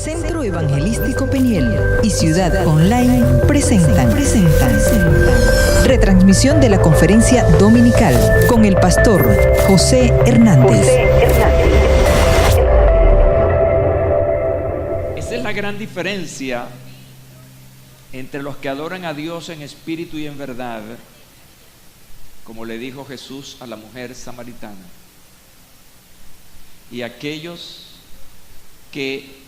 Centro Evangelístico Peniel y Ciudad Online presentan retransmisión de la conferencia dominical con el pastor José Hernández. Esa es la gran diferencia entre los que adoran a Dios en espíritu y en verdad, como le dijo Jesús a la mujer samaritana, y aquellos que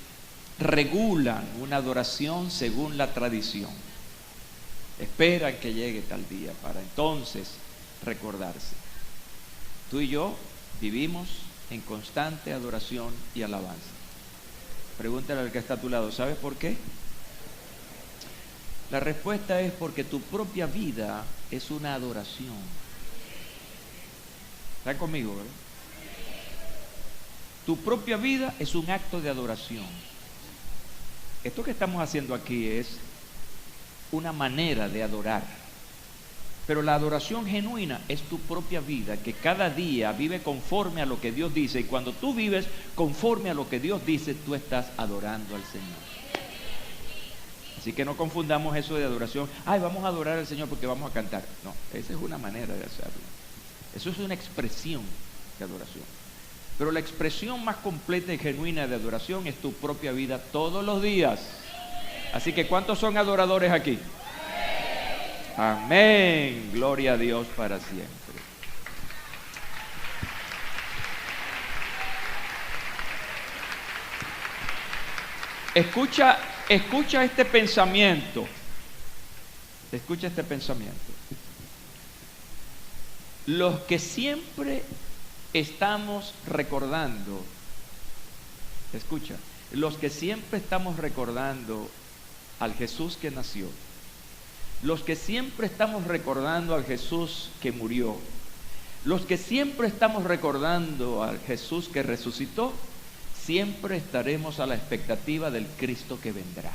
regulan una adoración según la tradición. Esperan que llegue tal día para entonces recordarse. Tú y yo vivimos en constante adoración y alabanza. Pregúntale al que está a tu lado, ¿sabes por qué? La respuesta es porque tu propia vida es una adoración. ¿Están conmigo, verdad? Tu propia vida es un acto de adoración. Esto que estamos haciendo aquí es una manera de adorar. Pero la adoración genuina es tu propia vida, que cada día vive conforme a lo que Dios dice. Y cuando tú vives conforme a lo que Dios dice, tú estás adorando al Señor. Así que no confundamos eso de adoración. Ay, vamos a adorar al Señor porque vamos a cantar. No, esa es una manera de hacerlo. Eso es una expresión de adoración. Pero la expresión más completa y genuina de adoración es tu propia vida todos los días. Así que ¿cuántos son adoradores aquí? Amén. Gloria a Dios para siempre. Escucha este pensamiento. Escucha este pensamiento. Los que siempre estamos recordando, escucha, los que siempre estamos recordando al Jesús que nació, los que siempre estamos recordando al Jesús que murió, los que siempre estamos recordando al Jesús que resucitó, siempre estaremos a la expectativa del Cristo que vendrá.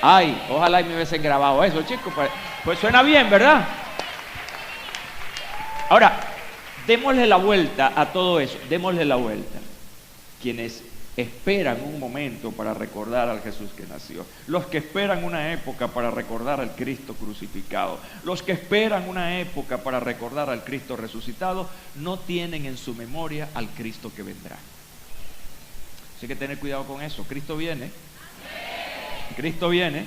Ay, ojalá y me hubiesen grabado eso, chicos, pues suena bien, ¿verdad? Ahora, démosle la vuelta a todo eso, démosle la vuelta. Quienes esperan un momento para recordar al Jesús que nació, los que esperan una época para recordar al Cristo crucificado, los que esperan una época para recordar al Cristo resucitado, no tienen en su memoria al Cristo que vendrá. Así que tener cuidado con eso. Cristo viene. Cristo viene.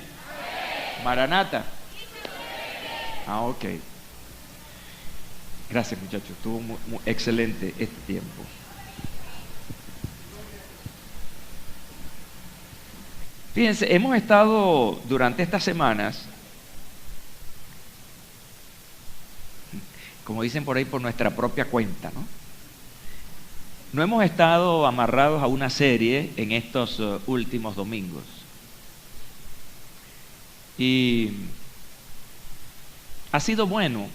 Maranata. Ah, ok. Gracias, muchachos, estuvo muy excelente este tiempo. Fíjense, hemos estado durante estas semanas, como dicen por ahí, por nuestra propia cuenta, ¿no? No hemos estado amarrados a una serie en estos últimos domingos. Y ha sido bueno.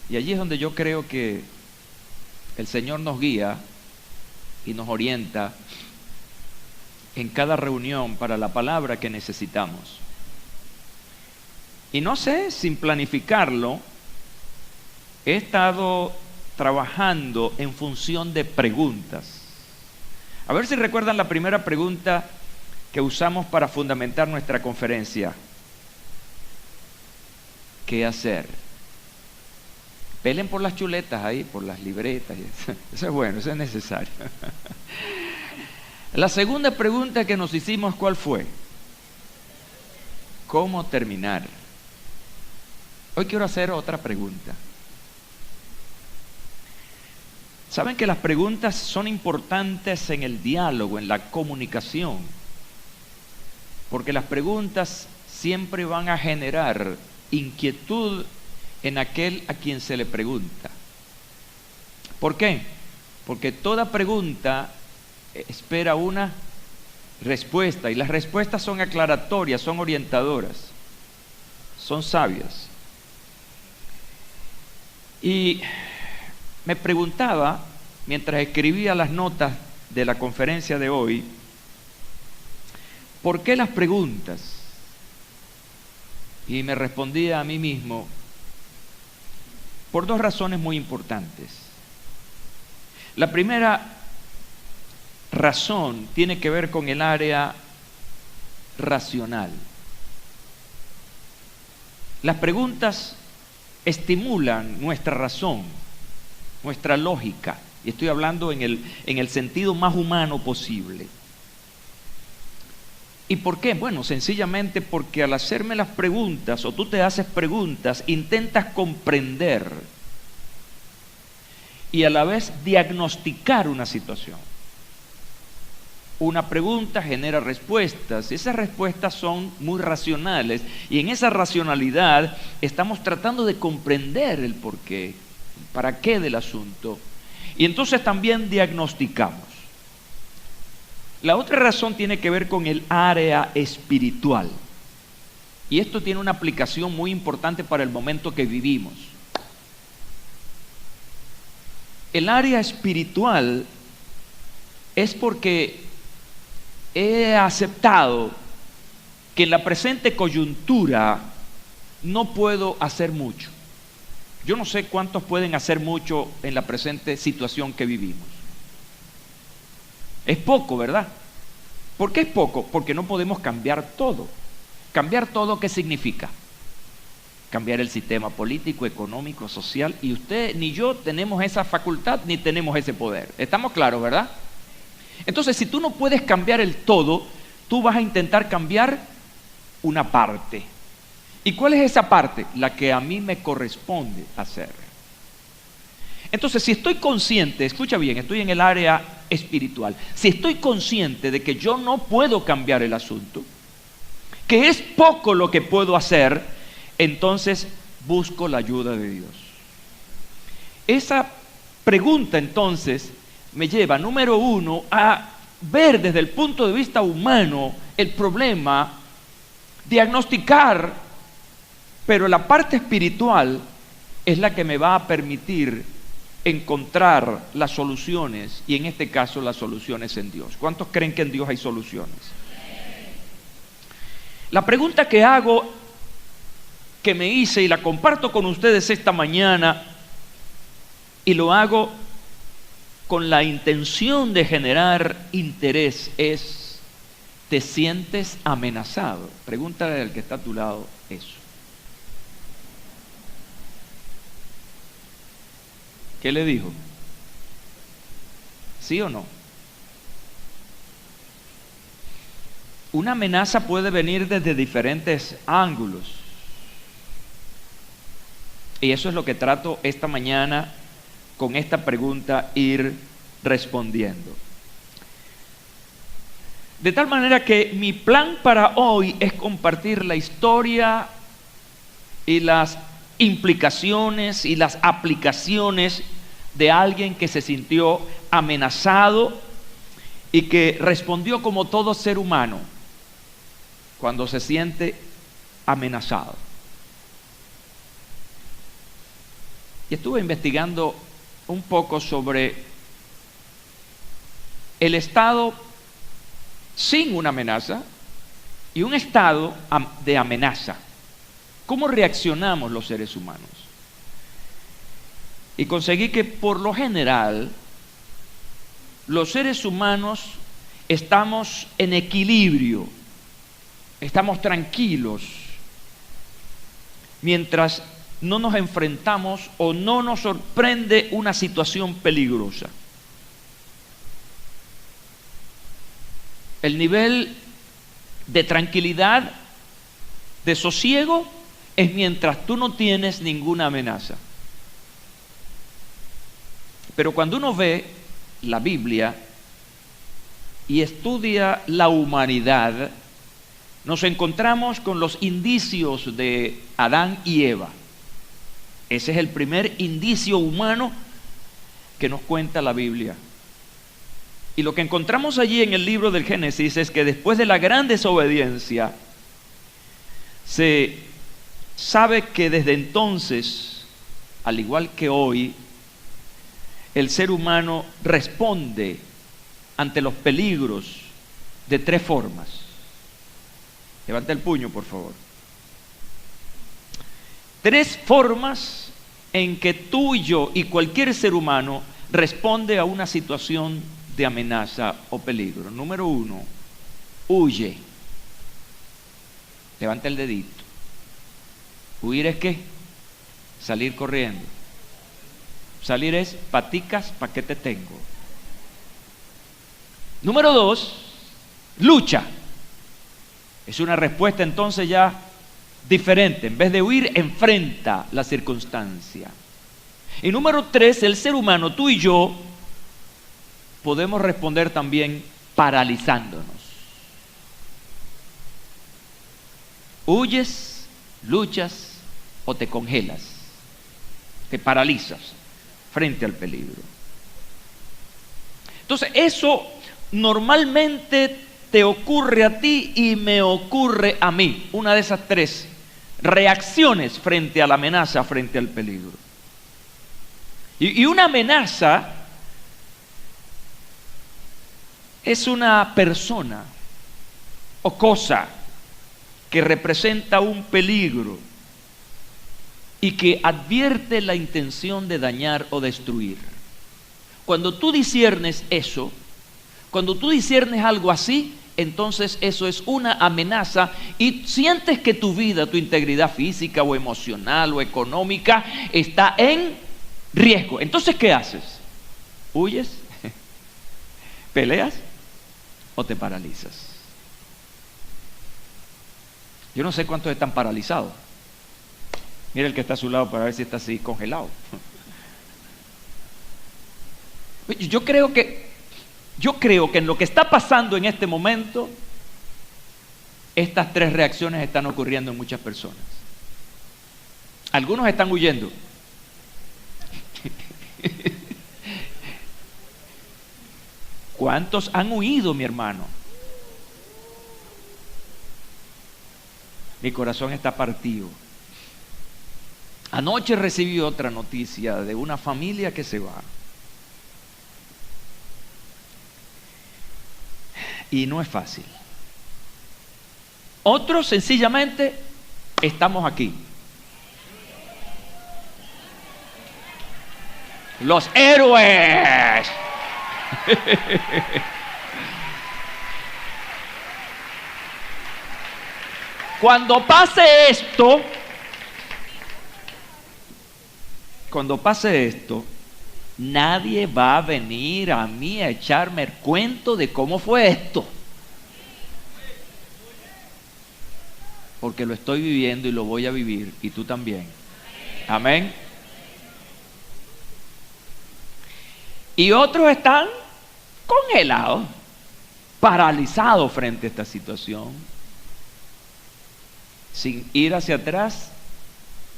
Y allí es donde yo creo que el Señor nos guía y nos orienta en cada reunión para la palabra que necesitamos. Y no sé, sin planificarlo, he estado trabajando en función de preguntas. A ver si recuerdan la primera pregunta que usamos para fundamentar nuestra conferencia. ¿Qué hacer? Pelen por las chuletas ahí, por las libretas. Eso es bueno, eso es necesario. La segunda pregunta que nos hicimos, ¿cuál fue? ¿Cómo terminar? Hoy quiero hacer otra pregunta. ¿Saben que las preguntas son importantes en el diálogo, en la comunicación? Porque las preguntas siempre van a generar inquietud en aquel a quien se le pregunta. ¿Por qué? Porque toda pregunta espera una respuesta, y las respuestas son aclaratorias, son orientadoras, son sabias. Y me preguntaba, mientras escribía las notas de la conferencia de hoy, ¿por qué las preguntas? Y me respondía a mí mismo, por dos razones muy importantes. La primera razón tiene que ver con el área racional. Las preguntas estimulan nuestra razón, nuestra lógica, y estoy hablando en el sentido más humano posible. ¿Y por qué? Bueno, sencillamente porque al hacerme las preguntas, o tú te haces preguntas, intentas comprender y a la vez diagnosticar una situación. Una pregunta genera respuestas, y esas respuestas son muy racionales, y en esa racionalidad estamos tratando de comprender el porqué, el para qué del asunto, y entonces también diagnosticamos. La otra razón tiene que ver con el área espiritual, y esto tiene una aplicación muy importante para el momento que vivimos. El área espiritual es porque he aceptado que en la presente coyuntura no puedo hacer mucho. Yo no sé cuántos pueden hacer mucho en la presente situación que vivimos. Es poco, ¿verdad? ¿Por qué es poco? Porque no podemos cambiar todo. ¿Cambiar todo qué significa? Cambiar el sistema político, económico, social, y usted ni yo tenemos esa facultad ni tenemos ese poder. ¿Estamos claros, verdad? Entonces, si tú no puedes cambiar el todo, tú vas a intentar cambiar una parte. ¿Y cuál es esa parte? La que a mí me corresponde hacer. Entonces, si estoy consciente, escucha bien, estoy en el área espiritual, si estoy consciente de que yo no puedo cambiar el asunto, que es poco lo que puedo hacer, entonces busco la ayuda de Dios. Esa pregunta entonces me lleva, número uno, a ver desde el punto de vista humano el problema, diagnosticar, pero la parte espiritual es la que me va a permitir encontrar las soluciones, y en este caso las soluciones en Dios. ¿Cuántos creen que en Dios hay soluciones? La pregunta que hago, que me hice y la comparto con ustedes esta mañana, y lo hago con la intención de generar interés, es: ¿te sientes amenazado? Pregúntale al que está a tu lado eso. ¿Qué le dijo? ¿Sí o no? Una amenaza puede venir desde diferentes ángulos, y eso es lo que trato esta mañana con esta pregunta ir respondiendo. De tal manera que mi plan para hoy es compartir la historia y las implicaciones y las aplicaciones de alguien que se sintió amenazado y que respondió como todo ser humano cuando se siente amenazado. Y estuve investigando un poco sobre el estado sin una amenaza y un estado de amenaza. ¿Cómo reaccionamos los seres humanos? Y conseguí que por lo general los seres humanos estamos en equilibrio, estamos tranquilos, mientras no nos enfrentamos o no nos sorprende una situación peligrosa. El nivel de tranquilidad, de sosiego, es mientras tú no tienes ninguna amenaza. Pero cuando uno ve la Biblia y estudia la humanidad, nos encontramos con los indicios de Adán y Eva. Ese es el primer indicio humano que nos cuenta la Biblia. Y lo que encontramos allí en el libro del Génesis es que después de la gran desobediencia, se sabe que desde entonces, al igual que hoy, el ser humano responde ante los peligros de tres formas. Levanta el puño, por favor. Tres formas en que tú y yo y cualquier ser humano responde a una situación de amenaza o peligro. Número uno, huye. Levanta el dedito. Huir es ¿qué? Salir corriendo. Salir es paticas, ¿pa' qué te tengo? Número 2, lucha. Es una respuesta entonces ya diferente. En vez de huir, enfrenta la circunstancia. Y número 3, el ser humano, tú y yo, podemos responder también paralizándonos. Huyes, luchas o te congelas. Te paralizas frente al peligro. Entonces, eso normalmente te ocurre a ti y me ocurre a mí. Una de esas 3 reacciones frente a la amenaza, frente al peligro. Y una amenaza es una persona o cosa que representa un peligro y que advierte la intención de dañar o destruir. Cuando tú disciernes eso, cuando tú disciernes algo así, entonces eso es una amenaza y sientes que tu vida, tu integridad física o emocional o económica está en riesgo. Entonces, ¿qué haces? ¿Huyes? ¿Peleas? ¿O te paralizas? Yo no sé cuántos están paralizados. Mira el que está a su lado para ver si está así congelado. Yo creo que en lo que está pasando en este momento, estas 3 reacciones están ocurriendo en muchas personas. Algunos están huyendo. ¿Cuántos han huido, mi hermano? Mi corazón está partido. Anoche recibí otra noticia de una familia que se va. Y no es fácil. Otros sencillamente estamos aquí. Los héroes. Cuando pase esto, nadie va a venir a mí a echarme el cuento de cómo fue esto. Porque lo estoy viviendo y lo voy a vivir, y tú también. Amén. Y otros están congelados, paralizados frente a esta situación, sin ir hacia atrás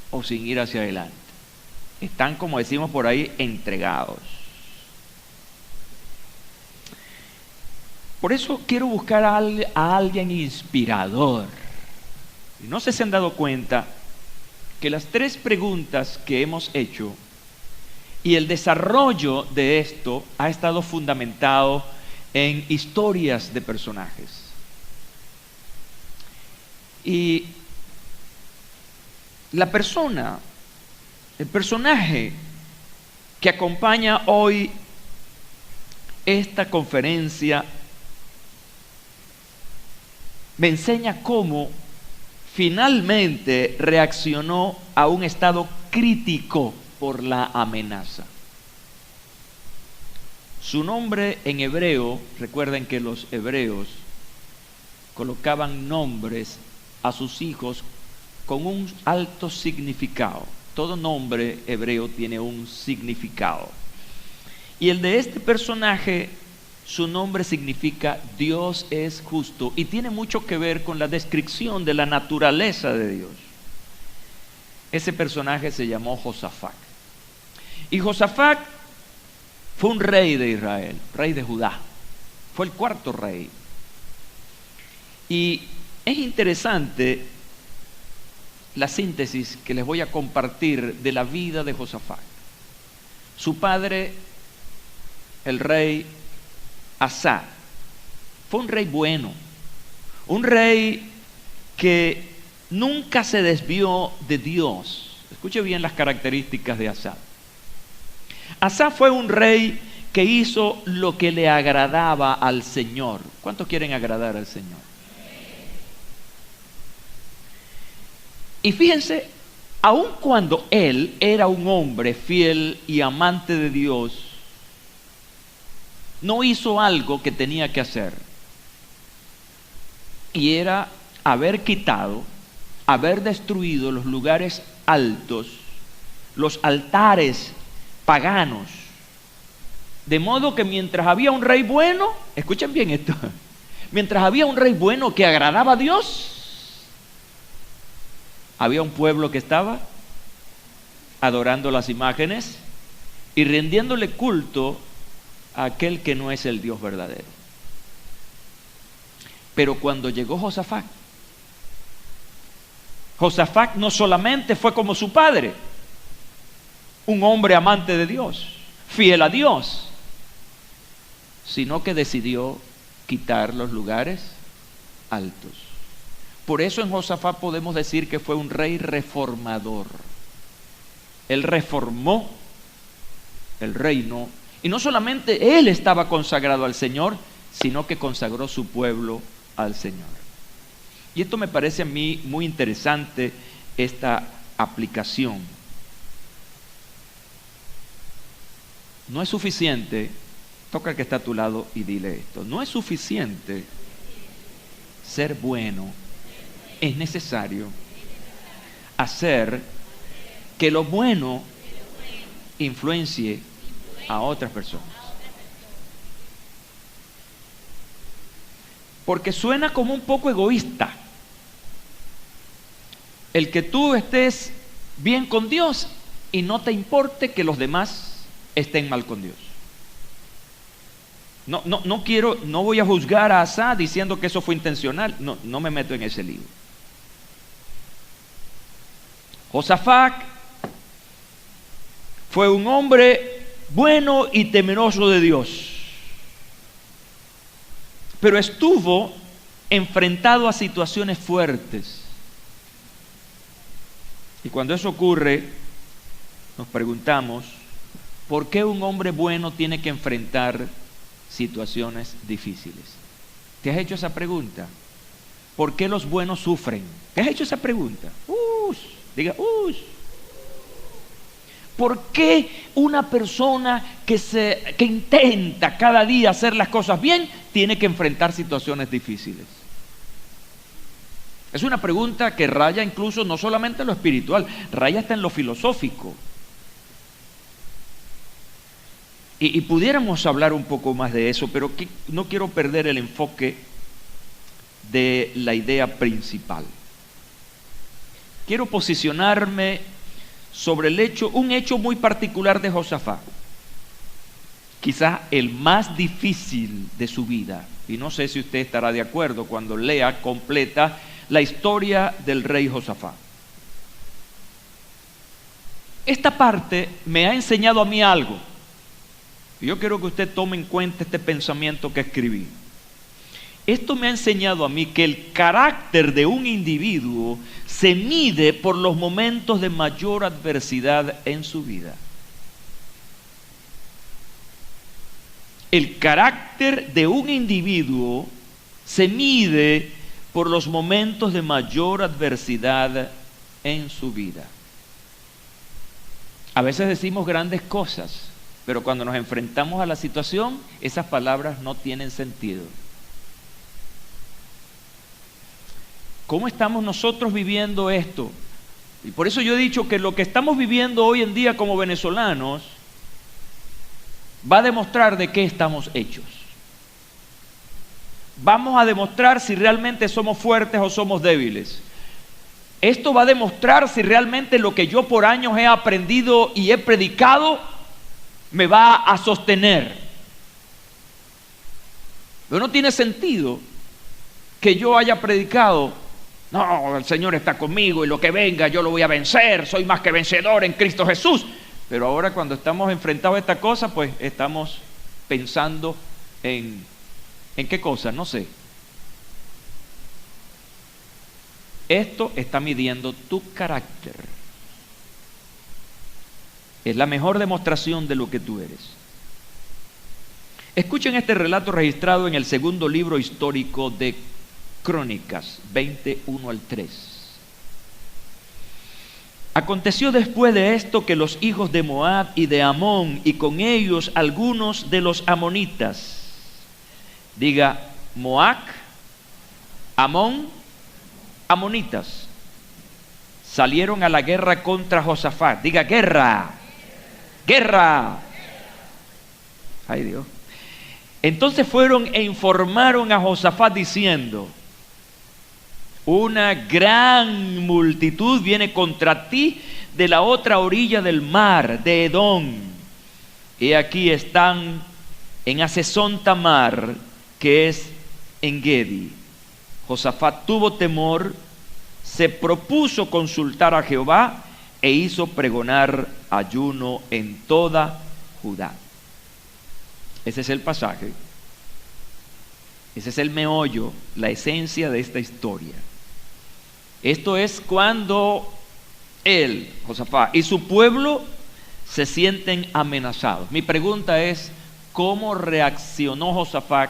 o sin ir hacia adelante. Están, como decimos por ahí, entregados. Por eso quiero buscar a alguien inspirador. Y no sé si se han dado cuenta que las 3 preguntas que hemos hecho y el desarrollo de esto ha estado fundamentado en historias de personajes. Y el personaje que acompaña hoy esta conferencia me enseña cómo finalmente reaccionó a un estado crítico por la amenaza. Su nombre en hebreo, recuerden que los hebreos colocaban nombres a sus hijos con un alto significado. Todo nombre hebreo tiene un significado. Y el de este personaje, su nombre significa Dios es justo y tiene mucho que ver con la descripción de la naturaleza de Dios. Ese personaje se llamó Josafat. Y Josafat fue un rey de Israel, rey de Judá. Fue el 4º rey. Y es interesante la síntesis que les voy a compartir de la vida de Josafat. Su padre, el rey Asa, fue un rey bueno, un rey que nunca se desvió de Dios. Escuche bien las características de Asa. Asa fue un rey que hizo lo que le agradaba al Señor. ¿Cuántos quieren agradar al Señor? Y fíjense, aun cuando él era un hombre fiel y amante de Dios, no hizo algo que tenía que hacer. Y era haber quitado, haber destruido los lugares altos, los altares paganos. De modo que mientras había un rey bueno, escuchen bien esto, mientras había un rey bueno que agradaba a Dios, había un pueblo que estaba adorando las imágenes y rindiéndole culto a aquel que no es el Dios verdadero. Pero cuando llegó Josafat, Josafat no solamente fue como su padre, un hombre amante de Dios, fiel a Dios, sino que decidió quitar los lugares altos. Por eso en Josafat podemos decir que fue un rey reformador. Él reformó el reino, y no solamente él estaba consagrado al Señor, sino que consagró su pueblo al Señor. Y esto me parece a mí muy interesante, esta aplicación. No es suficiente, toca al que está a tu lado y dile esto, no es suficiente ser bueno, es necesario hacer que lo bueno influencie a otras personas. Porque suena como un poco egoísta el que tú estés bien con Dios y no te importe que los demás estén mal con Dios. No voy a juzgar a Asa diciendo que eso fue intencional. No me meto en ese lío. Josafat fue un hombre bueno y temeroso de Dios, pero estuvo enfrentado a situaciones fuertes. Y cuando eso ocurre, nos preguntamos, ¿por qué un hombre bueno tiene que enfrentar situaciones difíciles? ¿Te has hecho esa pregunta? ¿Por qué los buenos sufren? ¿Te has hecho esa pregunta? Diga, ¿por qué una persona que intenta cada día hacer las cosas bien tiene que enfrentar situaciones difíciles? Es una pregunta que raya incluso no solamente en lo espiritual, raya hasta en lo filosófico. Y pudiéramos hablar un poco más de eso, pero no quiero perder el enfoque de la idea principal. Quiero posicionarme sobre un hecho muy particular de Josafat, quizás el más difícil de su vida, y no sé si usted estará de acuerdo cuando lea completa la historia del rey Josafat. Esta parte me ha enseñado a mí algo, y yo quiero que usted tome en cuenta este pensamiento que escribí. Esto me ha enseñado a mí que el carácter de un individuo se mide por los momentos de mayor adversidad en su vida. El carácter de un individuo se mide por los momentos de mayor adversidad en su vida. A veces decimos grandes cosas, pero cuando nos enfrentamos a la situación, esas palabras no tienen sentido. ¿Cómo estamos nosotros viviendo esto? Y por eso yo he dicho que lo que estamos viviendo hoy en día como venezolanos va a demostrar de qué estamos hechos. Vamos a demostrar si realmente somos fuertes o somos débiles. Esto va a demostrar si realmente lo que yo por años he aprendido y he predicado me va a sostener. Pero no tiene sentido que yo haya predicado, no, el Señor está conmigo y lo que venga yo lo voy a vencer, soy más que vencedor en Cristo Jesús. Pero ahora cuando estamos enfrentados a esta cosa, pues estamos pensando ¿en qué cosa? No sé. Esto está midiendo tu carácter. Es la mejor demostración de lo que tú eres. Escuchen este relato registrado en el segundo libro histórico de Crónicas, 21 al 3. Aconteció después de esto que los hijos de Moab y de Amón, y con ellos algunos de los amonitas, diga Moab, Amón, amonitas, salieron a la guerra contra Josafat. Diga guerra, guerra. Ay Dios. Entonces fueron e informaron a Josafat diciendo: una gran multitud viene contra ti de la otra orilla del mar, de Edom. Y aquí están en Hazezón Tamar, que es en Gedi. Josafat tuvo temor, se propuso consultar a Jehová e hizo pregonar ayuno en toda Judá. Ese es el pasaje. Ese es el meollo, la esencia de esta historia. Esto es cuando él, Josafat, y su pueblo se sienten amenazados. Mi pregunta es: ¿cómo reaccionó Josafat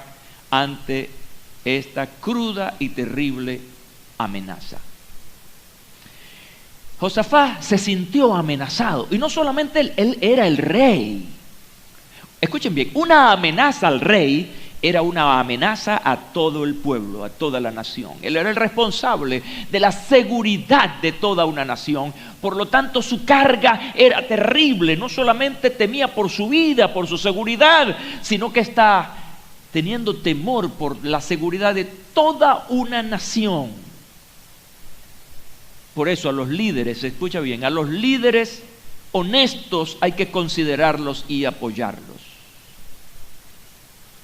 ante esta cruda y terrible amenaza? Josafat se sintió amenazado, y no solamente él era el rey. Escuchen bien, una amenaza al rey era una amenaza a todo el pueblo, a toda la nación. Él era el responsable de la seguridad de toda una nación. Por lo tanto, su carga era terrible. No solamente temía por su vida, por su seguridad, sino que está teniendo temor por la seguridad de toda una nación. Por eso a los líderes, escucha bien, a los líderes honestos hay que considerarlos y apoyarlos.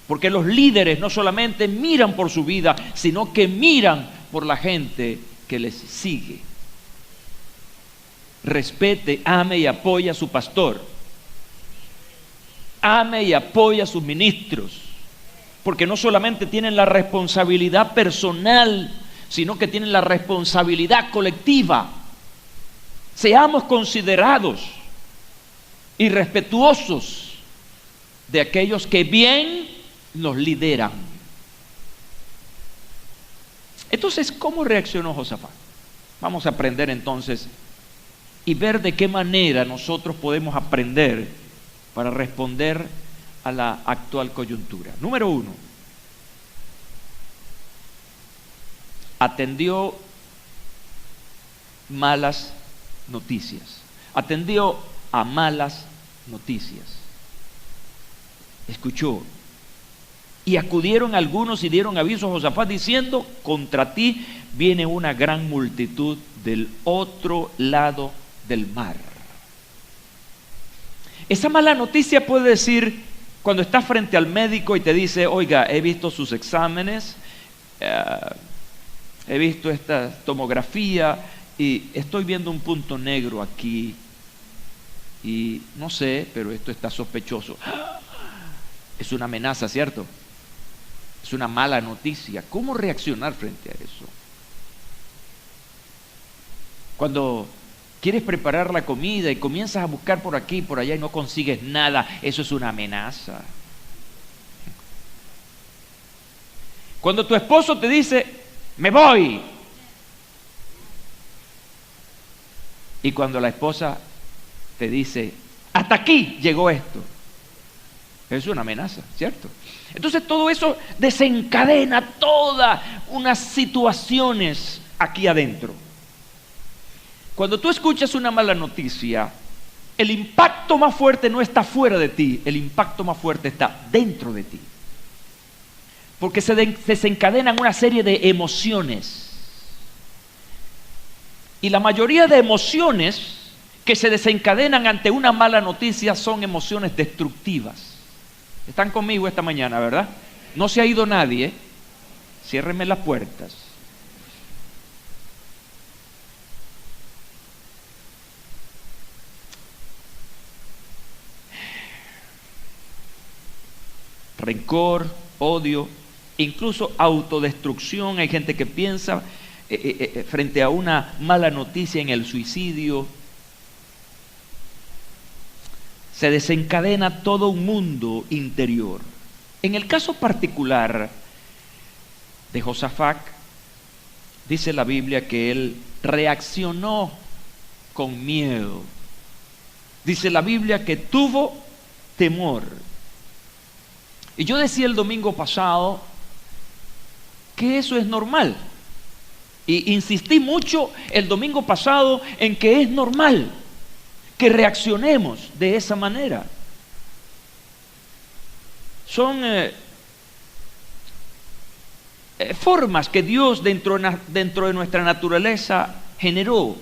Porque los líderes no solamente miran por su vida, sino que miran por la gente que les sigue. Respete, ame y apoya a su pastor. Ame y apoya a sus ministros. Porque no solamente tienen la responsabilidad personal, sino que tienen la responsabilidad colectiva. Seamos considerados y respetuosos de aquellos que bien nos lideran. Entonces, ¿cómo reaccionó Josafat? Vamos a aprender entonces y ver de qué manera nosotros podemos aprender para responder a la actual coyuntura. Número 1, atendió malas noticias. Atendió a malas noticias. Escuchó. Y acudieron algunos y dieron aviso a Josafat diciendo: contra ti viene una gran multitud del otro lado del mar. Esa mala noticia puede decir cuando estás frente al médico y te dice: oiga, he visto sus exámenes, he visto esta tomografía y estoy viendo un punto negro aquí y no sé, pero esto está sospechoso. Es una amenaza, ¿cierto? Es una mala noticia. ¿Cómo reaccionar frente a eso? Cuando quieres preparar la comida y comienzas a buscar por aquí y por allá y no consigues nada, eso es una amenaza. Cuando tu esposo te dice: me voy, y cuando la esposa te dice: hasta aquí llegó esto, es una amenaza, ¿cierto? Entonces todo eso desencadena todas unas situaciones aquí adentro. Cuando tú escuchas una mala noticia, el impacto más fuerte no está fuera de ti, el impacto más fuerte está dentro de ti. Porque se desencadenan una serie de emociones. Y la mayoría de emociones que se desencadenan ante una mala noticia son emociones destructivas. Están conmigo esta mañana, ¿verdad? No se ha ido nadie, ¿eh? Ciérrenme las puertas. Rencor, odio, incluso autodestrucción. Hay gente que piensa frente a una mala noticia en el suicidio. Se desencadena todo un mundo interior. En el caso particular de Josafat, dice la Biblia que él reaccionó con miedo. Dice la Biblia que tuvo temor. Y yo decía el domingo pasado que eso es normal. Y insistí mucho el domingo pasado en que es normal que reaccionemos de esa manera. Son formas que Dios dentro de nuestra naturaleza generó.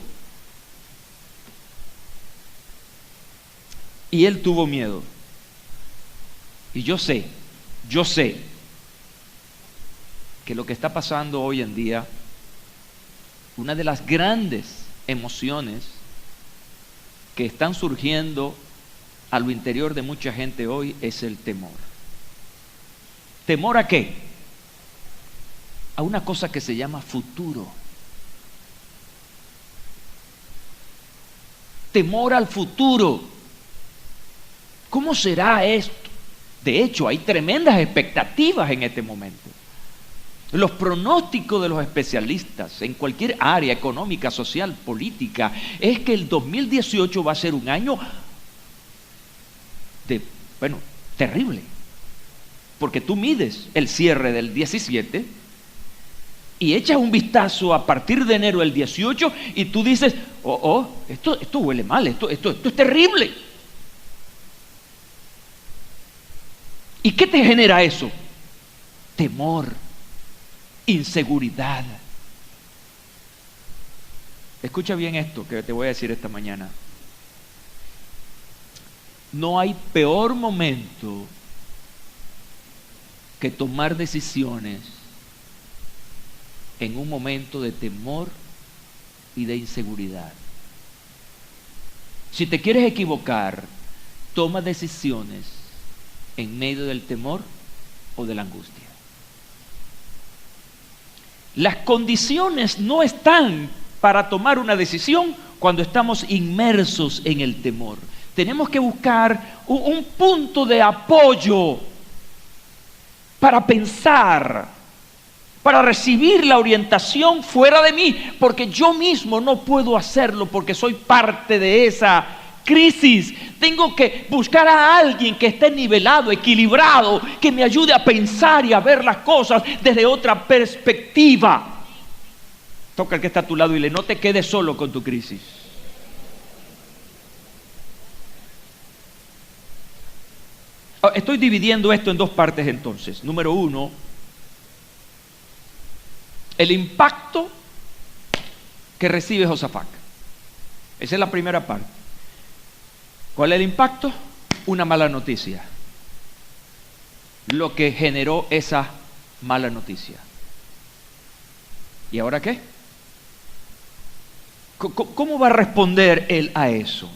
Y Él tuvo miedo. Y yo sé que lo que está pasando hoy en día, una de las grandes emociones que están surgiendo a lo interior de mucha gente hoy es el temor. ¿Temor a qué? A una cosa que se llama futuro. Temor al futuro. ¿Cómo será esto? De hecho, hay tremendas expectativas en este momento. Los pronósticos de los especialistas en cualquier área económica, social, política, es que el 2018 va a ser un año terrible. Porque tú mides el cierre del 17 y echas un vistazo a partir de enero del 18 y tú dices, esto huele mal, esto es terrible. ¿Y qué te genera eso? Temor, inseguridad. Escucha bien esto que te voy a decir esta mañana. No hay peor momento que tomar decisiones en un momento de temor y de inseguridad. Si te quieres equivocar, toma decisiones en medio del temor o de la angustia. Las condiciones no están para tomar una decisión cuando estamos inmersos en el temor. Tenemos que buscar un punto de apoyo para pensar, para recibir la orientación fuera de mí, porque yo mismo no puedo hacerlo porque soy parte de esa crisis. Tengo que buscar a alguien que esté nivelado, equilibrado, que me ayude a pensar y a ver las cosas desde otra perspectiva. Toca al que está a tu lado y dile, no te quedes solo con tu crisis. Estoy dividiendo esto en dos partes entonces. Número uno, el impacto que recibe Josafat. Esa es la primera parte. ¿Cuál es el impacto? Una mala noticia. Lo que generó esa mala noticia. ¿Y ahora qué? ¿Cómo va a responder él a eso?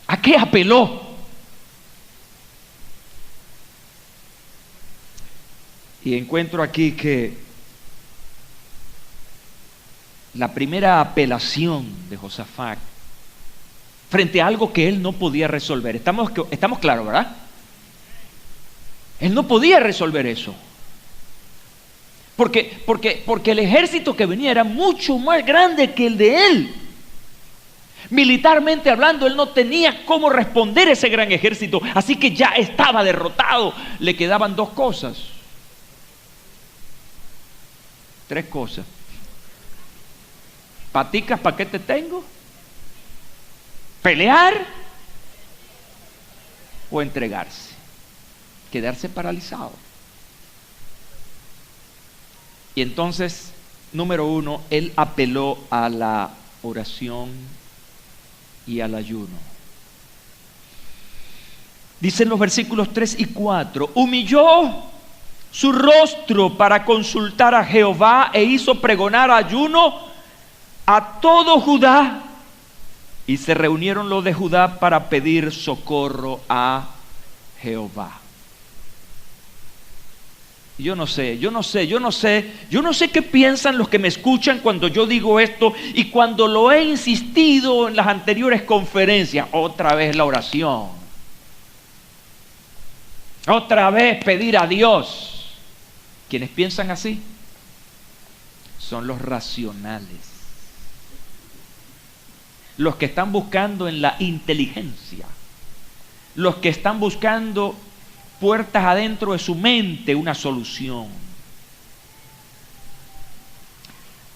¿A qué apeló? Y encuentro aquí que la primera apelación de Josafat frente a algo que él no podía resolver. Estamos claros, ¿verdad? Él no podía resolver eso. Porque el ejército que venía era mucho más grande que el de él. Militarmente hablando, él no tenía cómo responder a ese gran ejército, así que ya estaba derrotado. Le quedaban dos cosas. Tres cosas. Paticas, ¿para qué te tengo? Pelear o entregarse. Quedarse paralizado. Y entonces, número uno, él apeló a la oración y al ayuno. Dicen los versículos 3 y 4, humilló su rostro para consultar a Jehová e hizo pregonar ayuno a todo Judá, y se reunieron los de Judá para pedir socorro a Jehová. Yo no sé qué piensan los que me escuchan cuando yo digo esto y cuando lo he insistido en las anteriores conferencias. Otra vez la oración, otra vez pedir a Dios. Quienes piensan así son los racionales. Los que están buscando en la inteligencia. Los que están buscando puertas adentro de su mente una solución.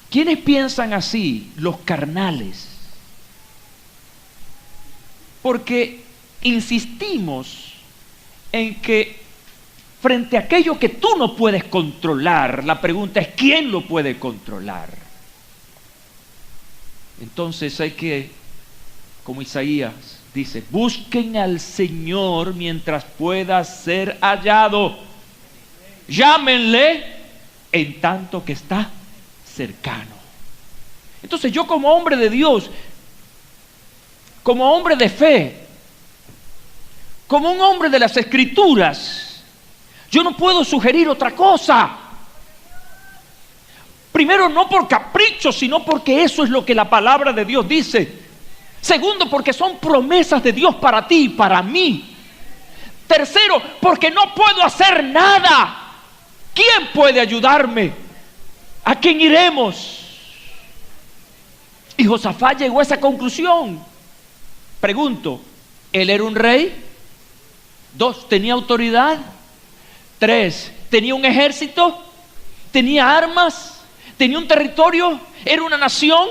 ¿Quiénes piensan así? Los carnales. Porque insistimos en que frente a aquello que tú no puedes controlar, la pregunta es ¿quién lo puede controlar? Entonces hay que, como Isaías dice, busquen al Señor mientras pueda ser hallado. Llámenle en tanto que está cercano. Entonces yo como hombre de Dios, como hombre de fe, como un hombre de las Escrituras, yo no puedo sugerir otra cosa. Primero, no por capricho, sino porque eso es lo que la palabra de Dios dice. Segundo, porque son promesas de Dios para ti y para mí. Tercero, porque no puedo hacer nada. ¿Quién puede ayudarme? ¿A quién iremos? Y Josafat llegó a esa conclusión. Pregunto, ¿él era un rey? 2, ¿tenía autoridad? 3, ¿tenía un ejército? ¿Tenía armas? ¿Tenía un territorio? ¿Era una nación?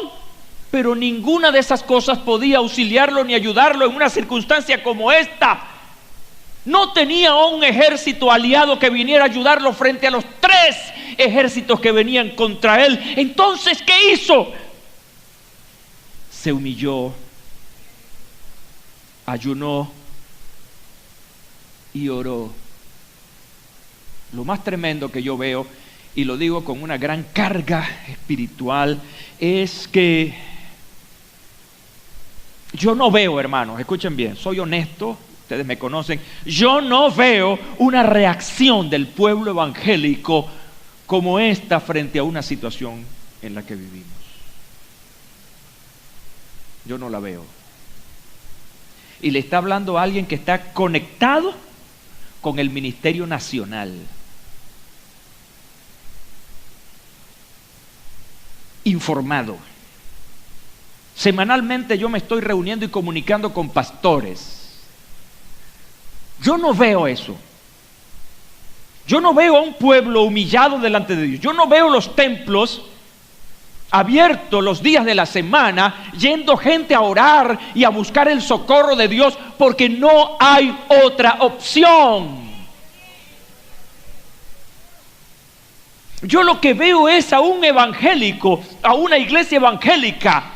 Pero ninguna de esas cosas podía auxiliarlo ni ayudarlo en una circunstancia como esta. No tenía un ejército aliado que viniera a ayudarlo frente a los 3 ejércitos que venían contra él. Entonces, ¿qué hizo? Se humilló, ayunó y oró. Lo más tremendo que yo veo, y lo digo con una gran carga espiritual, es que yo no veo, hermanos, escuchen bien, soy honesto, ustedes me conocen, yo no veo una reacción del pueblo evangélico como esta frente a una situación en la que vivimos. Yo no la veo. Y le está hablando a alguien que está conectado con el ministerio nacional. Informado. Semanalmente yo me estoy reuniendo y comunicando con pastores. Yo no veo eso. Yo no veo a un pueblo humillado delante de Dios. Yo no veo los templos abiertos los días de la semana, yendo gente a orar y a buscar el socorro de Dios, porque no hay otra opción. Yo lo que veo es a un evangélico, a una iglesia evangélica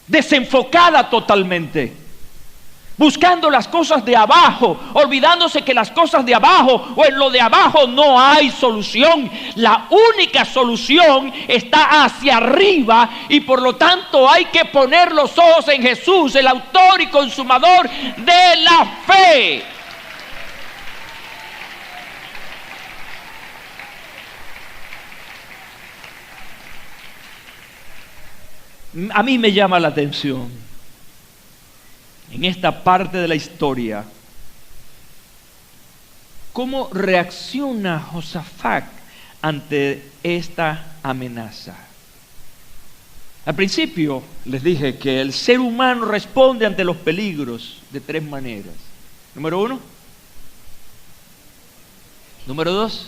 desenfocada totalmente, buscando las cosas de abajo, olvidándose que las cosas de abajo o en lo de abajo no hay solución. La única solución está hacia arriba, y por lo tanto hay que poner los ojos en Jesús, el autor y consumador de la fe. A mí me llama la atención en esta parte de la historia cómo reacciona Josafat ante esta amenaza. Al principio les dije que el ser humano responde ante los peligros de 3 maneras. Número 1. Número 2.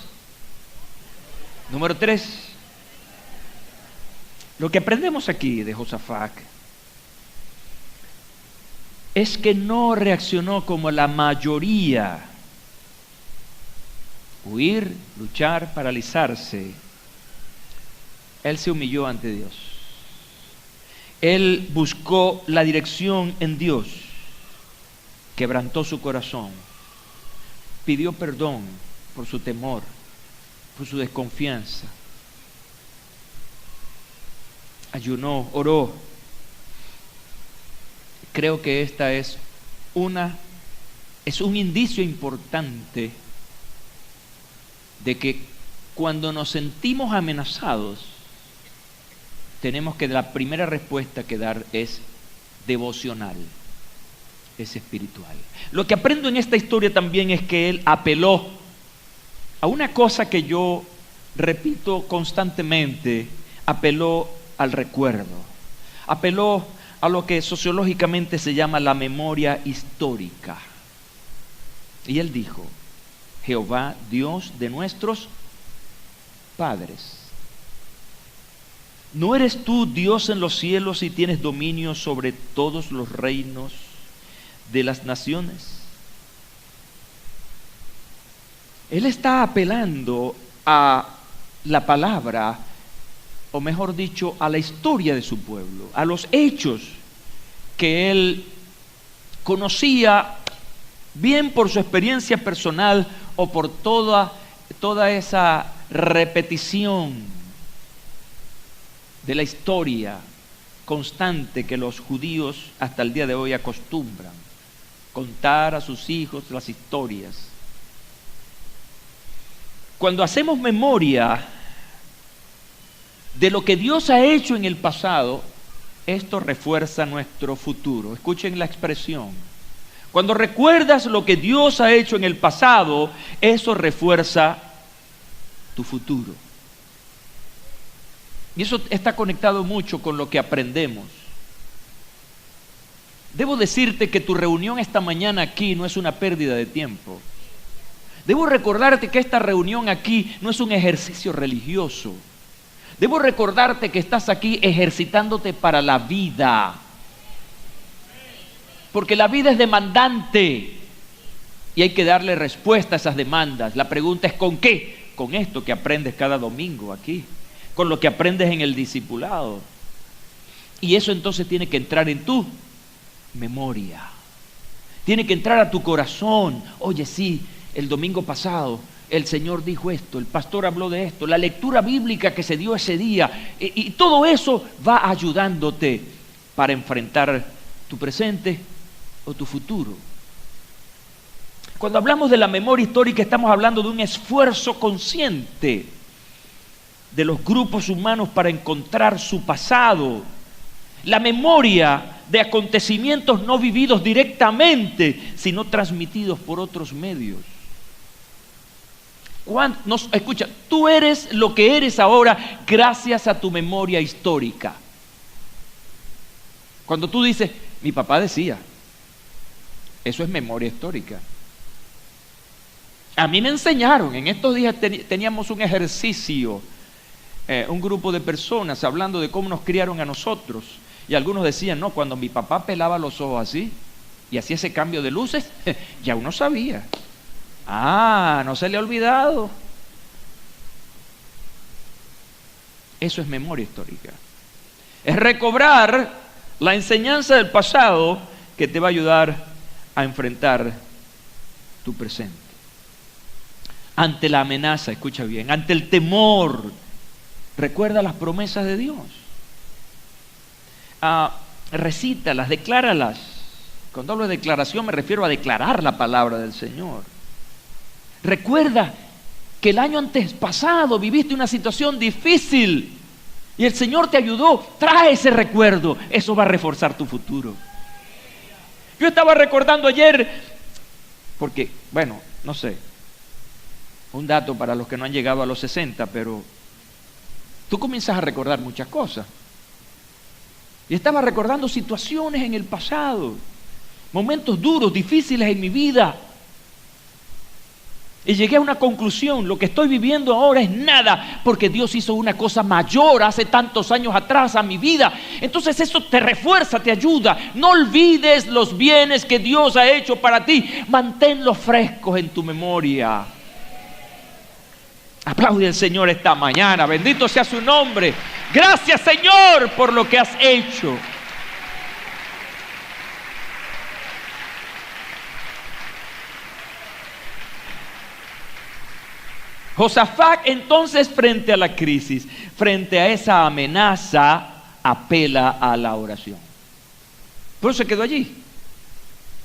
Número 3. Lo que aprendemos aquí de Josafat es que no reaccionó como la mayoría. Huir, luchar, paralizarse. Él se humilló ante Dios. Él buscó la dirección en Dios. Quebrantó su corazón. Pidió perdón por su temor, por su desconfianza. Ayunó, oró. Creo que esta es un indicio importante de que cuando nos sentimos amenazados, tenemos que la primera respuesta que dar es devocional, es espiritual. Lo que aprendo en esta historia también es que él apeló a una cosa que yo repito constantemente, apeló al recuerdo, apeló a lo que sociológicamente se llama la memoria histórica. Y él dijo: Jehová, Dios de nuestros padres. ¿No eres tú Dios en los cielos y tienes dominio sobre todos los reinos de las naciones? Él está apelando a la palabra, o mejor dicho, a la historia de su pueblo, a los hechos que él conocía bien por su experiencia personal o por toda esa repetición de la historia constante que los judíos hasta el día de hoy acostumbran, contar a sus hijos las historias. Cuando hacemos memoria de lo que Dios ha hecho en el pasado, esto refuerza nuestro futuro. Escuchen la expresión. Cuando recuerdas lo que Dios ha hecho en el pasado, eso refuerza tu futuro. Y eso está conectado mucho con lo que aprendemos. Debo decirte que tu reunión esta mañana aquí no es una pérdida de tiempo. Debo recordarte que esta reunión aquí no es un ejercicio religioso. Debo recordarte que estás aquí ejercitándote para la vida. Porque la vida es demandante y hay que darle respuesta a esas demandas. La pregunta es ¿con qué? Con esto que aprendes cada domingo aquí, con lo que aprendes en el discipulado. Y eso entonces tiene que entrar en tu memoria. Tiene que entrar a tu corazón. Oye, sí, el domingo pasado el Señor dijo esto, el pastor habló de esto, la lectura bíblica que se dio ese día, y todo eso va ayudándote para enfrentar tu presente o tu futuro. Cuando hablamos de la memoria histórica, estamos hablando de un esfuerzo consciente de los grupos humanos para encontrar su pasado. La memoria de acontecimientos no vividos directamente, sino transmitidos por otros medios. Escucha, tú eres lo que eres ahora gracias a tu memoria histórica. Cuando tú dices, mi papá decía, eso es memoria histórica. A mí me enseñaron, en estos días teníamos un ejercicio, un grupo de personas hablando de cómo nos criaron a nosotros. Y algunos decían, no, cuando mi papá pelaba los ojos así y hacía ese cambio de luces, ya uno sabía. Ah, no se le ha olvidado. Eso es memoria histórica. Es recobrar la enseñanza del pasado que te va a ayudar a enfrentar tu presente. Ante la amenaza, escucha bien, ante el temor, recuerda las promesas de Dios. Recítalas, decláralas. Cuando hablo de declaración me refiero a declarar la palabra del Señor. Recuerda que el año antes pasado viviste una situación difícil y el Señor te ayudó. Trae ese recuerdo, eso va a reforzar tu futuro. Yo estaba recordando ayer, porque, bueno, no sé, un dato para los que no han llegado a los 60, pero tú comienzas a recordar muchas cosas. Y estaba recordando situaciones en el pasado, momentos duros, difíciles en mi vida. Y llegué a una conclusión, lo que estoy viviendo ahora es nada, porque Dios hizo una cosa mayor hace tantos años atrás a mi vida. Entonces eso te refuerza, te ayuda. No olvides los bienes que Dios ha hecho para ti. Manténlos frescos en tu memoria. Aplaude al Señor esta mañana, bendito sea su nombre. Gracias, Señor, por lo que has hecho. Josafat entonces, frente a la crisis, frente a esa amenaza, apela a la oración. Pero se quedó allí.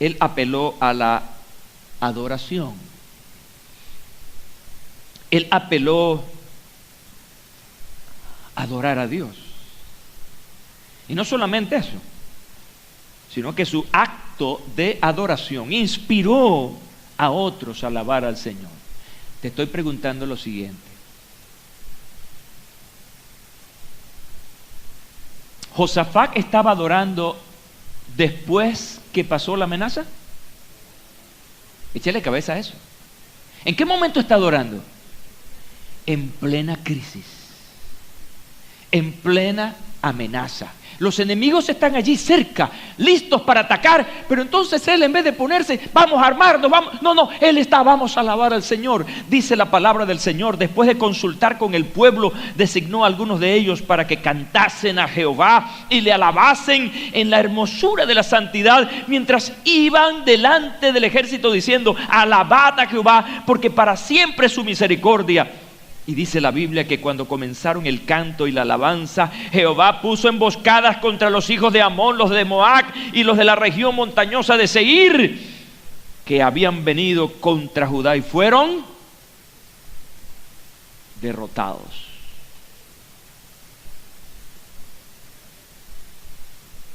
Él apeló a la adoración. Él apeló a adorar a Dios. Y no solamente eso, sino que su acto de adoración inspiró a otros a alabar al Señor. Te estoy preguntando lo siguiente: ¿Josafat estaba adorando después que pasó la amenaza? Échale cabeza a eso. ¿En qué momento está adorando? En plena crisis, en plena amenaza. Los enemigos están allí cerca, listos para atacar, pero entonces él, en vez de ponerse, vamos a armarnos, él está, vamos a alabar al Señor. Dice la palabra del Señor, después de consultar con el pueblo, designó a algunos de ellos para que cantasen a Jehová y le alabasen en la hermosura de la santidad, mientras iban delante del ejército diciendo, alabad a Jehová, porque para siempre es su misericordia. Y dice la Biblia que cuando comenzaron el canto y la alabanza, Jehová puso emboscadas contra los hijos de Amón, los de Moab y los de la región montañosa de Seir, que habían venido contra Judá y fueron derrotados.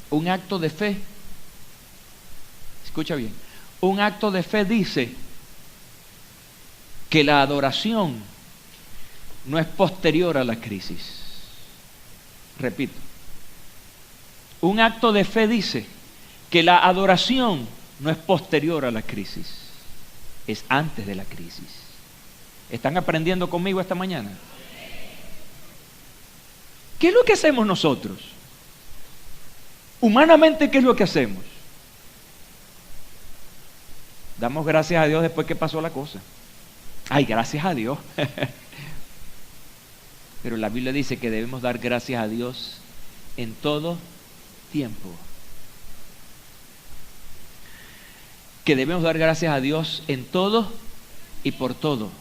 Un acto de fe, escucha bien, un acto de fe dice que la adoración no es posterior a la crisis. Repito, un acto de fe dice que la adoración no es posterior a la crisis, es antes de la crisis. ¿Están aprendiendo conmigo esta mañana? ¿Qué es lo que hacemos nosotros? Humanamente, ¿qué es lo que hacemos? Damos gracias a Dios después que pasó la cosa. Ay, gracias a Dios. Pero la Biblia dice que debemos dar gracias a Dios en todo tiempo. Que debemos dar gracias a Dios en todo y por todo.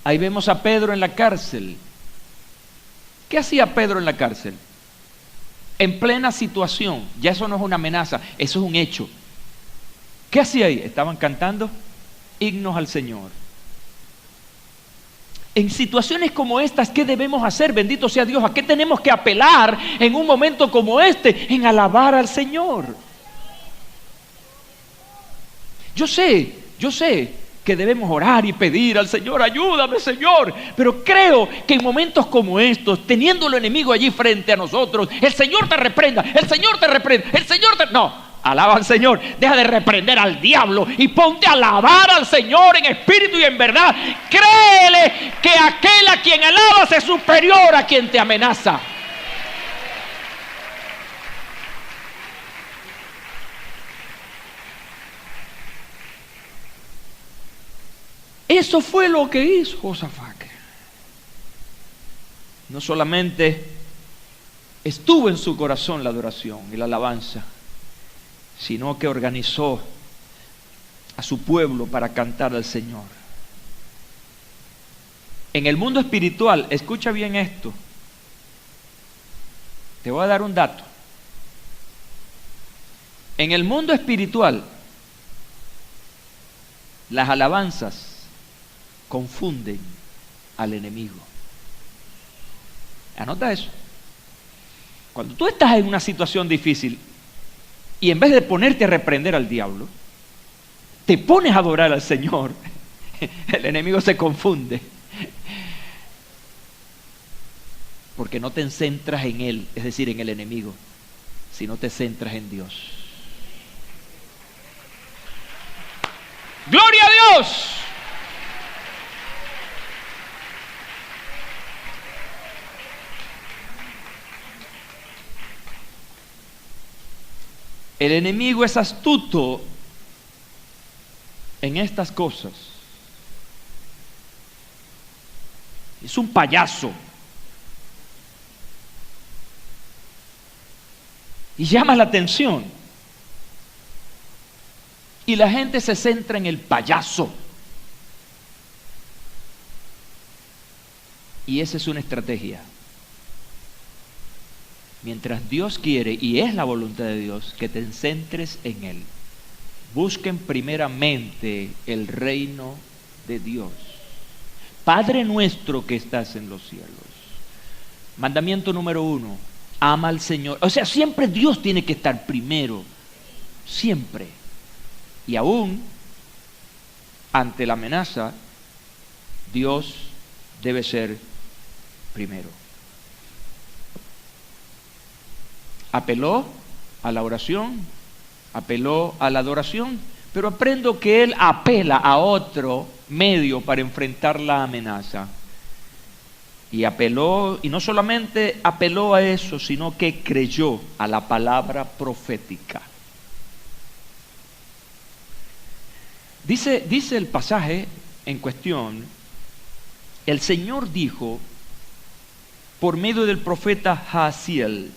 Ahí vemos a Pedro en la cárcel. ¿Qué hacía Pedro en la cárcel? En plena situación. Ya eso no es una amenaza, eso es un hecho. ¿Qué hacía ahí? Estaban cantando himnos al Señor. En situaciones como estas, ¿qué debemos hacer? Bendito sea Dios. ¿A qué tenemos que apelar en un momento como este? En alabar al Señor. Yo sé que debemos orar y pedir al Señor, ayúdame, Señor. Pero creo que en momentos como estos, teniendo el enemigo allí frente a nosotros, el Señor te reprenda, el Señor te reprenda, el Señor te... No. Alaba al Señor, deja de reprender al diablo y ponte a alabar al Señor en espíritu y en verdad. Créele que aquel a quien alabas es superior a quien te amenaza. Eso fue lo que hizo Josafat. No solamente estuvo en su corazón la adoración y la alabanza, sino que organizó a su pueblo para cantar al Señor. En el mundo espiritual, escucha bien esto, te voy a dar un dato. En el mundo espiritual, las alabanzas confunden al enemigo. Anota eso. Cuando tú estás en una situación difícil y en vez de ponerte a reprender al diablo, te pones a adorar al Señor, el enemigo se confunde. Porque no te centras en él, es decir, en el enemigo, sino te centras en Dios. ¡Gloria a Dios! El enemigo es astuto en estas cosas. Es un payaso. Y llama la atención. Y la gente se centra en el payaso. Y esa es una estrategia. Mientras Dios quiere, y es la voluntad de Dios, que te centres en Él. Busquen primeramente el reino de Dios. Padre nuestro que estás en los cielos. Mandamiento número 1, ama al Señor. O sea, siempre Dios tiene que estar primero. Siempre. Y aún ante la amenaza, Dios debe ser primero. Apeló a la oración, apeló a la adoración, pero aprendo que él apela a otro medio para enfrentar la amenaza. Y apeló, y no solamente apeló a eso, sino que creyó a la palabra profética. Dice el pasaje en cuestión, el Señor dijo por medio del profeta Jaasiel: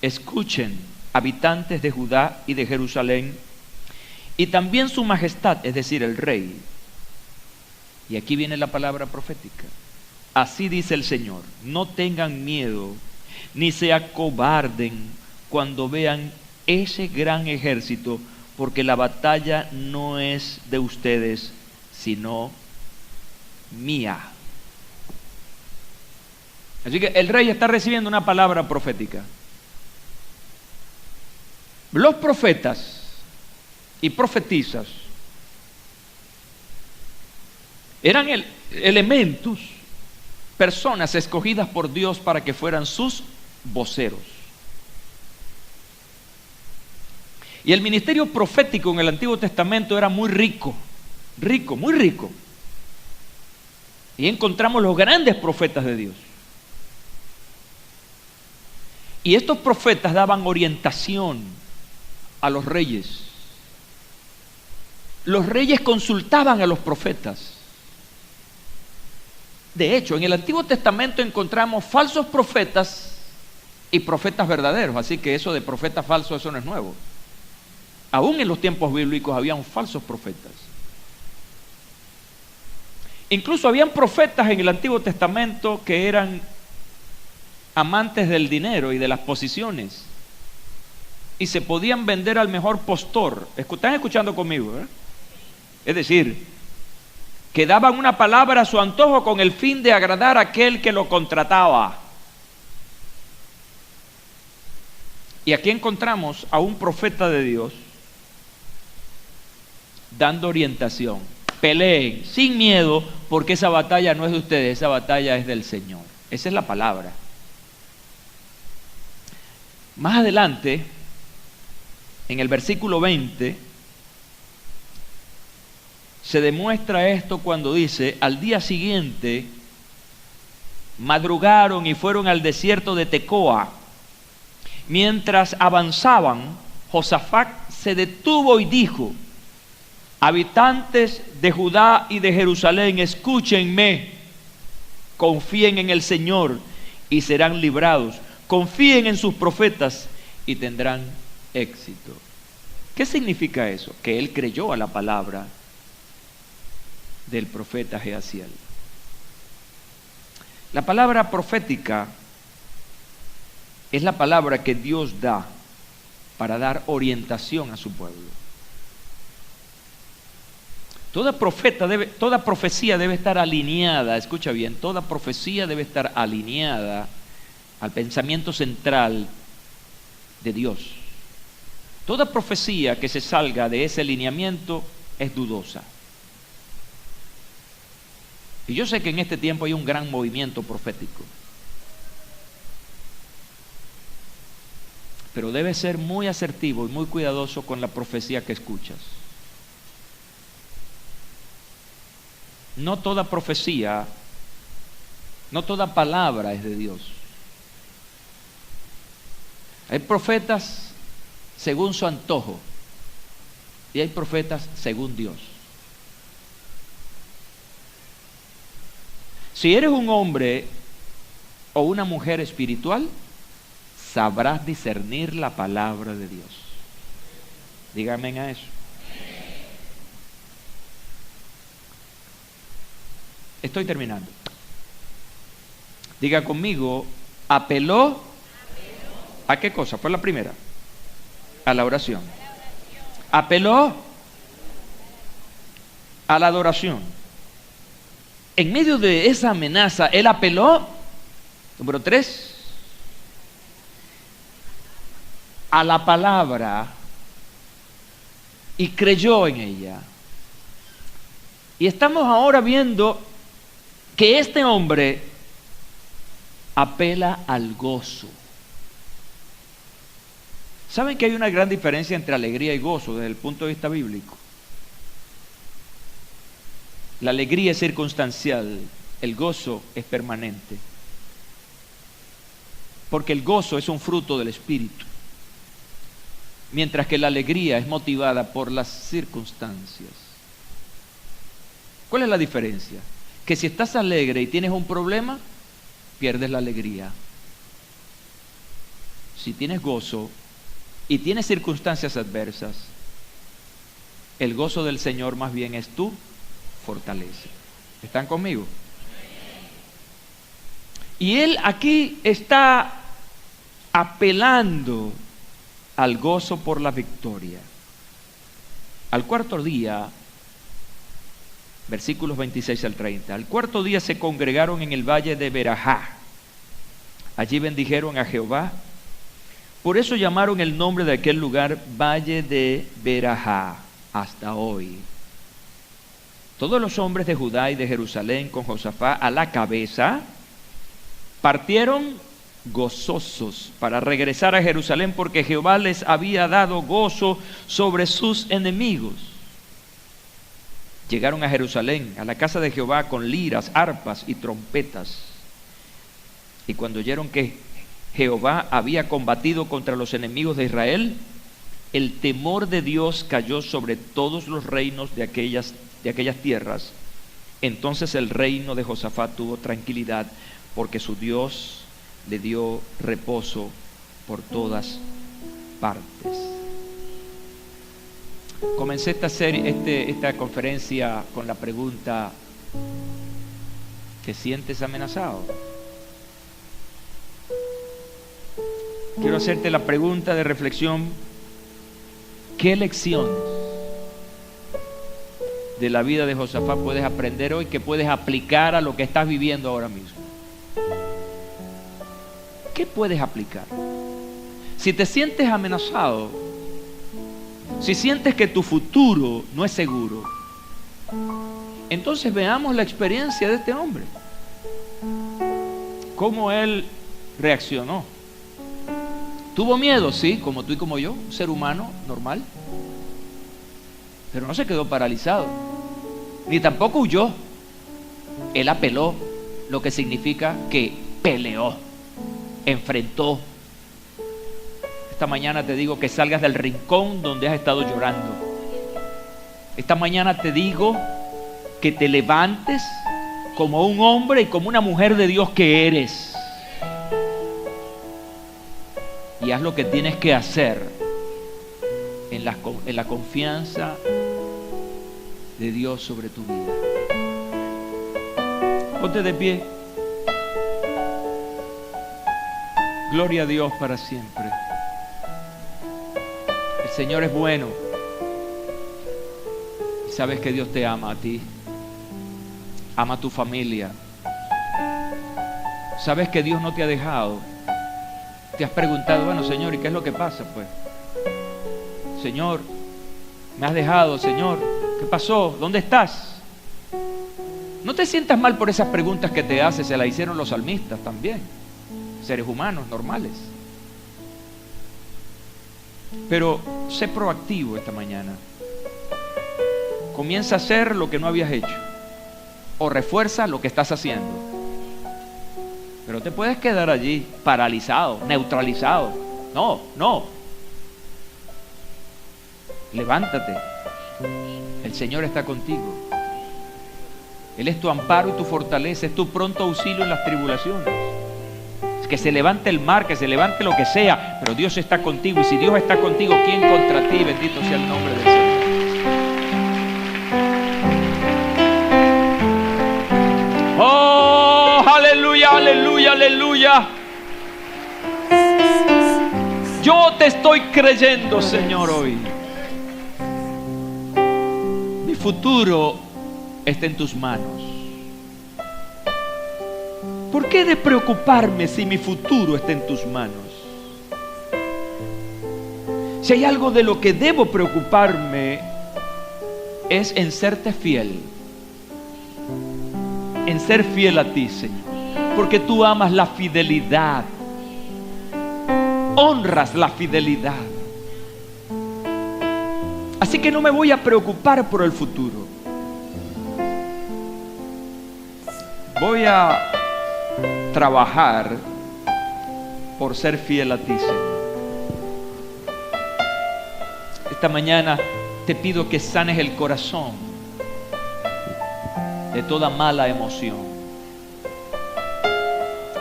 escuchen, habitantes de Judá y de Jerusalén, y también su majestad, es decir, el rey. Y aquí viene la palabra profética. Así dice el Señor: no tengan miedo, ni se acobarden cuando vean ese gran ejército, porque la batalla no es de ustedes, sino mía. Así que el rey está recibiendo una palabra profética. Los profetas y profetisas eran elementos, personas escogidas por Dios para que fueran sus voceros. Y el ministerio profético en el Antiguo Testamento era muy rico, muy rico. Y encontramos los grandes profetas de Dios. Y estos profetas daban orientación a los reyes. Los reyes consultaban a los profetas. De hecho, en el Antiguo Testamento encontramos falsos profetas y profetas verdaderos. Así que eso de profeta falso, eso no es nuevo. Aún en los tiempos bíblicos habían falsos profetas. Incluso habían profetas en el Antiguo Testamento que eran amantes del dinero y de las posiciones, y se podían vender al mejor postor. ¿Están escuchando conmigo? Es decir, que daban una palabra a su antojo con el fin de agradar a aquel que lo contrataba. Y aquí encontramos a un profeta de Dios dando orientación. Peleen sin miedo, porque esa batalla no es de ustedes, esa batalla es del Señor. Esa es la palabra. Más adelante, en el versículo 20, se demuestra esto cuando dice: al día siguiente madrugaron y fueron al desierto de Tecoa. Mientras avanzaban, Josafat se detuvo y dijo: habitantes de Judá y de Jerusalén, escúchenme, confíen en el Señor y serán librados, confíen en sus profetas y tendrán éxito. ¿Qué significa eso? Que él creyó a la palabra del profeta Jaasiel. La palabra profética es la palabra que Dios da para dar orientación a su pueblo. Toda profecía debe estar alineada, escucha bien, toda profecía debe estar alineada al pensamiento central de Dios. Toda profecía que se salga de ese alineamiento es dudosa. Y yo sé que en este tiempo hay un gran movimiento profético, pero debes ser muy asertivo y muy cuidadoso con la profecía que escuchas. No toda profecía, no toda palabra es de Dios. Hay profetas según su antojo y hay profetas según Dios. Si eres un hombre o una mujer espiritual, sabrás discernir la palabra de Dios. Dígame a eso. Estoy terminando. Diga conmigo: apeló. ¿A qué cosa? Fue la primera. A la oración. Apeló a la adoración. En medio de esa amenaza, él apeló, número 3, a la palabra y creyó en ella. Y estamos ahora viendo que este hombre apela al gozo. ¿Saben que hay una gran diferencia entre alegría y gozo desde el punto de vista bíblico? La alegría es circunstancial, el gozo es permanente. Porque el gozo es un fruto del Espíritu, mientras que la alegría es motivada por las circunstancias. ¿Cuál es la diferencia? Que si estás alegre y tienes un problema, pierdes la alegría. Si tienes gozo y tienes circunstancias adversas, el gozo del Señor más bien es tu fortaleza. ¿Están conmigo? Y Él aquí está apelando al gozo por la victoria. Al cuarto día, versículos 26 al 30, al cuarto día se congregaron en el valle de Berajá. Allí bendijeron a Jehová. Por eso llamaron el nombre de aquel lugar Valle de Berajá hasta hoy. Todos los hombres de Judá y de Jerusalén, con Josafá a la cabeza, partieron gozosos para regresar a Jerusalén, porque Jehová les había dado gozo sobre sus enemigos. Llegaron a Jerusalén, a la casa de Jehová, con liras, arpas y trompetas. Y cuando oyeron que Jehová había combatido contra los enemigos de Israel, el temor de Dios cayó sobre todos los reinos de aquellas tierras. Entonces el reino de Josafat tuvo tranquilidad, porque su Dios le dio reposo por todas partes. Comencé esta conferencia con la pregunta: ¿te sientes amenazado? Quiero hacerte la pregunta de reflexión: ¿qué lecciones de la vida de Josafat puedes aprender hoy que puedes aplicar a lo que estás viviendo ahora mismo? ¿Qué puedes aplicar? Si te sientes amenazado, si sientes que tu futuro no es seguro, entonces veamos la experiencia de este hombre. ¿Cómo él reaccionó? Tuvo miedo, sí, como tú y como yo, un ser humano normal. Pero no se quedó paralizado, ni tampoco huyó. Él apeló, lo que significa que peleó, enfrentó. Esta mañana te digo que salgas del rincón donde has estado llorando. Esta mañana te digo que te levantes como un hombre y como una mujer de Dios que eres. Y haz lo que tienes que hacer en la confianza de Dios sobre tu vida. Ponte de pie. Gloria a Dios para siempre. El Señor es bueno. Y sabes que Dios te ama a ti. Ama a tu familia. Sabes que Dios no te ha dejado. Te has preguntado, bueno, Señor, ¿y qué es lo que pasa? Pues, Señor, me has dejado, Señor, ¿qué pasó? ¿Dónde estás? No te sientas mal por esas preguntas que te haces, se las hicieron los salmistas también, seres humanos normales. Pero sé proactivo esta mañana. Comienza a hacer lo que no habías hecho, o refuerza lo que estás haciendo. Pero te puedes quedar allí paralizado, neutralizado. No. Levántate. El Señor está contigo. Él es tu amparo y tu fortaleza, es tu pronto auxilio en las tribulaciones. Es que se levante el mar, que se levante lo que sea, pero Dios está contigo. Y si Dios está contigo, ¿quién contra ti? Bendito sea el nombre del Señor. Oh, aleluya, aleluya, aleluya. Yo te estoy creyendo, Señor, hoy. Mi futuro está en tus manos. ¿Por qué he de preocuparme si mi futuro está en tus manos? Si hay algo de lo que debo preocuparme, es en serte fiel. En ser fiel a ti, Señor. Porque tú amas la fidelidad. Honras la fidelidad. Así que no me voy a preocupar por el futuro. Voy a trabajar por ser fiel a ti, Señor. Esta mañana te pido que sanes el corazón de toda mala emoción.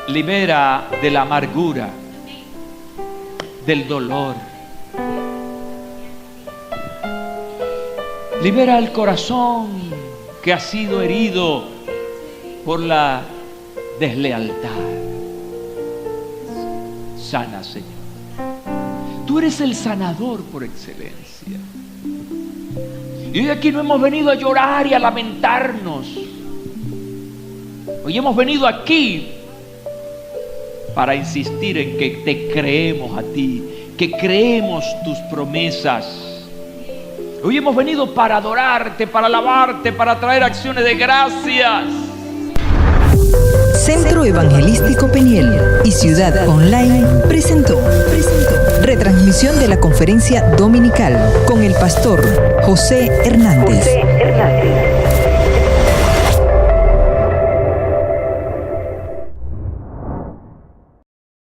Libera de la amargura, del dolor. Libera el corazón que ha sido herido por la deslealtad. Sana, Señor. Tú eres el sanador por excelencia. Y hoy aquí no hemos venido a llorar y a lamentarnos. Hoy hemos venido aquí para insistir en que te creemos a ti, que creemos tus promesas. Hoy hemos venido para adorarte, para alabarte, para traer acciones de gracias. Centro Evangelístico Peniel y Ciudad Online presentó retransmisión de la conferencia dominical con el pastor José Hernández.